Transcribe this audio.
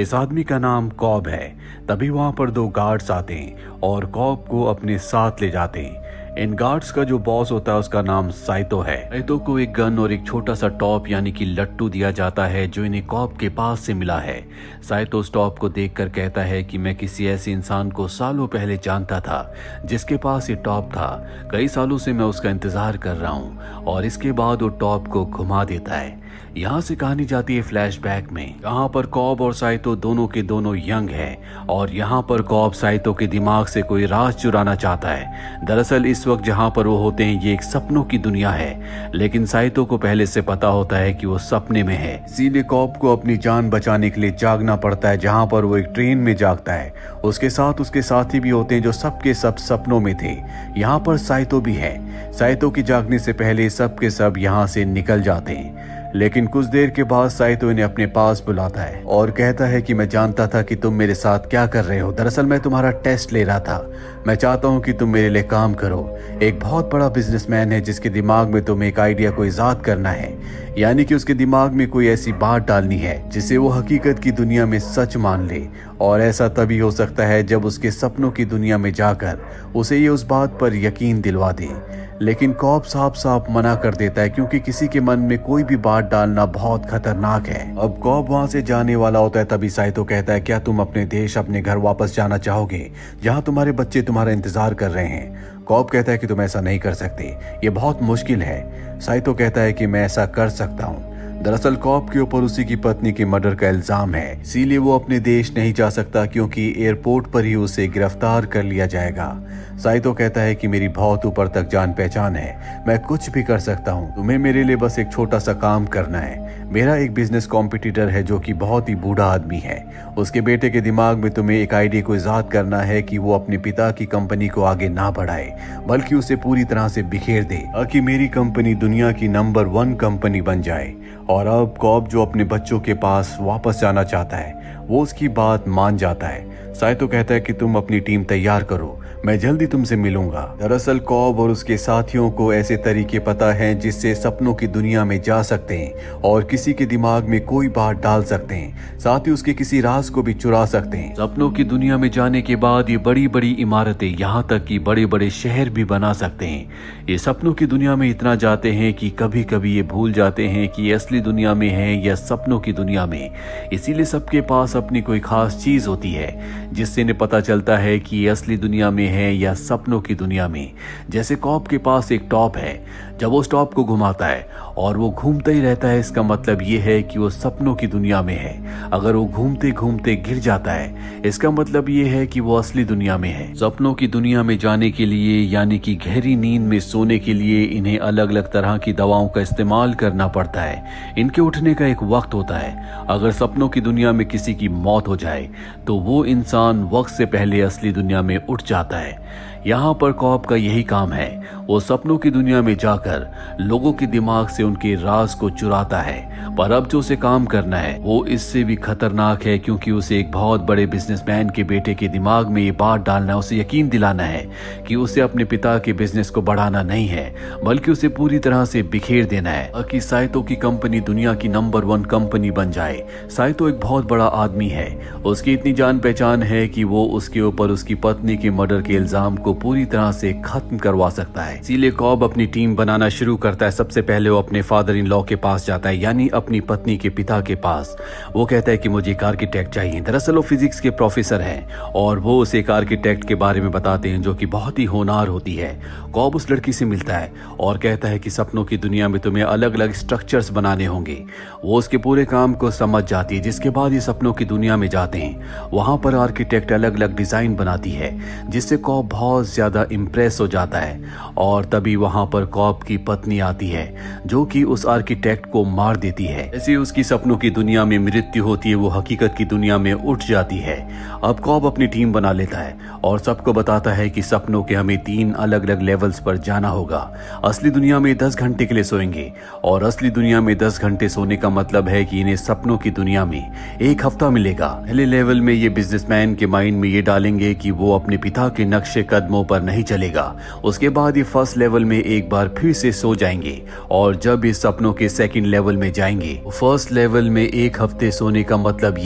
इस आदमी का नाम कॉब है। तभी वहां पर दो गार्ड्स आते हैं और कॉब को अपने साथ ले जाते हैं। इन गार्ड्स का जो बॉस होता है उसका नाम साइतो है। साइतो को एक गन और एक छोटा सा टॉप यानी कि लट्टू दिया जाता है जो इन्हें कॉब के पास से मिला है। साइतो उस टॉप को देखकर कहता है कि मैं किसी ऐसे इंसान को सालों पहले जानता था जिसके पास ये टॉप था। कई सालों से मैं उसका इंतजार कर रहा हूँ। और इसके बाद वो टॉप को घुमा देता है। यहाँ से कहानी जाती है फ्लैशबैक में, यहाँ पर कॉब और साइतो दोनों के दोनों यंग है और यहाँ पर कॉब साइतो के दिमाग से कोई राज चुराना चाहता है। दरअसल इस वक्त जहाँ पर वो होते हैं ये एक सपनों की दुनिया है, लेकिन साइतो को पहले से पता होता है कि वो सपने में है। इसीलिए कॉब को अपनी जान बचाने के लिए जागना पड़ता है। जहाँ पर वो एक ट्रेन में जागता है, उसके साथ उसके साथी भी होते हैं जो सबके सब सपनों में थे। यहाँ पर साइतो भी है। साइतो की जागने से पहले सब के सब यहाँ से निकल जाते हैं, लेकिन कुछ देर के बाद साइतो इन्हें अपने पास बुलाता है और कहता है कि मैं जानता था कि तुम मेरे साथ क्या कर रहे हो। दरअसल मैं तुम्हारा टेस्ट ले रहा था। मैं चाहता हूँ कि तुम मेरे लिए काम करो। एक बहुत बड़ा बिजनेसमैन है जिसके दिमाग में तुम्हें एक आइडिया को इजाद करना है, यानी कि उसके दिमाग में कोई ऐसी बात डालनी है जिसे वो हकीकत की दुनिया में सच मान ले। और ऐसा तभी हो सकता है जब उसके सपनों की दुनिया में जाकर उसे ये उस बात पर यकीन दिलवा दे। लेकिन कॉब साफ साफ मना कर देता है क्योंकि किसी के मन में कोई भी बात डालना बहुत खतरनाक है। अब कॉब वहां से जाने वाला होता है, तभी साइतो कहता है क्या तुम अपने देश अपने घर वापस जाना चाहोगे जहां तुम्हारे बच्चे तुम्हारा इंतजार कर रहे हैं। कॉब कहता है कि तुम ऐसा नहीं कर सकते, ये बहुत मुश्किल है। साइतो कहता है कि मैं ऐसा कर सकता हूँ। दरअसल कॉब के ऊपर उसी की पत्नी के मर्डर का इल्जाम है, इसीलिए वो अपने देश नहीं जा सकता क्योंकि एयरपोर्ट पर ही उसे गिरफ्तार कर लिया जाएगा। साइतो कहता है कि मेरी बहुत ऊपर तक जान पहचान है, मैं कुछ भी कर सकता हूँ। तुम्हें मेरे लिए बस एक छोटा सा काम करना है। मेरा एक बिजनेस कॉम्पिटिटर है जो कि बहुत ही बूढ़ा आदमी है। उसके बेटे के दिमाग में तुम्हें एक आइडिया को इजाद करना है कि वो अपने पिता की कंपनी को आगे ना बढ़ाए बल्कि उसे पूरी तरह से बिखेर दे ताकि मेरी कंपनी दुनिया की नंबर 1 कंपनी बन जाए। और अब कॉब जो अपने बच्चों के पास वापस जाना चाहता है वो उसकी बात मान जाता है। साइतो कहता है कि तुम अपनी टीम तैयार करो, मैं जल्दी तुमसे मिलूंगा। दरअसल कॉब और उसके साथियों को ऐसे तरीके पता हैं जिससे सपनों की दुनिया में जा सकते हैं और किसी के दिमाग में कोई बात डाल सकते हैं, साथ ही उसके किसी राज को भी चुरा सकते हैं। सपनों की दुनिया में जाने के बाद ये बड़ी बड़ी इमारतें, यहाँ तक कि बड़े बड़े शहर भी बना सकते हैं। ये सपनों की दुनिया में इतना जाते हैं कि कभी कभी ये भूल जाते हैं कि ये असली दुनिया में है या सपनों की दुनिया में। इसीलिए सबके पास अपनी कोई खास चीज होती है जिससे इन्हें पता चलता है कि ये असली दुनिया में है या सपनों की दुनिया में। जैसे कॉब के पास एक टॉप है, जब वो उस टॉप को घुमाता है और वो घूमता ही रहता है, इसका मतलब ये है कि वो सपनों की दुनिया में है। अगर वो घूमते घूमते गिर जाता है इसका मतलब ये है कि वो असली दुनिया में है। सपनों की दुनिया में जाने के लिए यानी कि गहरी नींद में सोने के लिए इन्हें अलग अलग तरह की दवाओं का इस्तेमाल करना पड़ता है। इनके उठने का एक वक्त होता है। अगर सपनों की दुनिया में किसी की मौत हो जाए तो वो इंसान वक्त से पहले असली दुनिया में उठ जाता है। यहाँ पर कॉब का यही काम है, वो सपनों की दुनिया में जाकर लोगों के दिमाग से उनके राज को चुराता है। पर अब जो उसे काम करना है वो इससे भी खतरनाक है क्योंकि उसे एक बहुत बड़े बिजनेसमैन के बेटे के दिमाग में ये बात डालना है, उसे यकीन दिलाना है कि उसे अपने पिता के बिजनेस को बढ़ाना नहीं है बल्कि उसे पूरी तरह से बिखेर देना है ताकि साइतो की कंपनी दुनिया की नंबर 1 कंपनी बन जाए। साइतो एक बहुत बड़ा आदमी है, उसकी इतनी जान पहचान है कि वो उसके ऊपर उसकी पत्नी के मर्डर के इल्जाम को पूरी तरह से खत्म करवा सकता है। इसीलिए कॉब अपनी टीम बनाना शुरू करता है। सबसे पहले वो अपने फादर इन लॉ के पास जाता है, यानी अपनी पत्नी के पिता के पास। वो कहता है कि मुझे एक आर्किटेक्ट चाहिए। दरअसल वो फिजिक्स के प्रोफेसर हैं और वो उसे एक आर्किटेक्ट के बारे में बताते हैं जो कि बहुत ही होनहार होती है। कॉब उस लड़की से मिलता है और कहता है कि सपनों की दुनिया में तुम्हें अलग अलग स्ट्रक्चर्स बनाने होंगे। वो उसके पूरे काम को समझ जाती है, जिसके बाद ये सपनों की दुनिया में जाते हैं। वहां पर आर्किटेक्ट अलग अलग डिजाइन बनाती है जिससे कॉब बहुत ज्यादा इम्प्रेस हो जाता है। और तभी वहां पर कॉब की पत्नी आती है जो कि उस आर्किटेक्ट को मार देती है। जैसे उसकी सपनों की दुनिया में मृत्यु होती है वो हकीकत की दुनिया में उठ जाती है। अब कॉब अपनी टीम बना लेता है और सबको बताता है कि सपनों के हमें 3 अलग अलग लेवल्स पर जाना होगा। असली दुनिया में 10 घंटे के लिए सोएंगे और असली दुनिया में 10 घंटे सोने का मतलब है कि इन्हें सपनों की दुनिया में 1 हफ्ता मिलेगा। पहले लेवल में ये बिजनेसमैन के माइंड में ये डालेंगे कि वो अपने पिता के नक्शे कदमों पर नहीं चलेगा। उसके बाद ये फर्स्ट लेवल में एक बार फिर से सो जाएंगे और जब इस सपनों के सेकंड लेवल में जाएंगे, फर्स्ट लेवल में 1 हफ्ते सोने का मतलब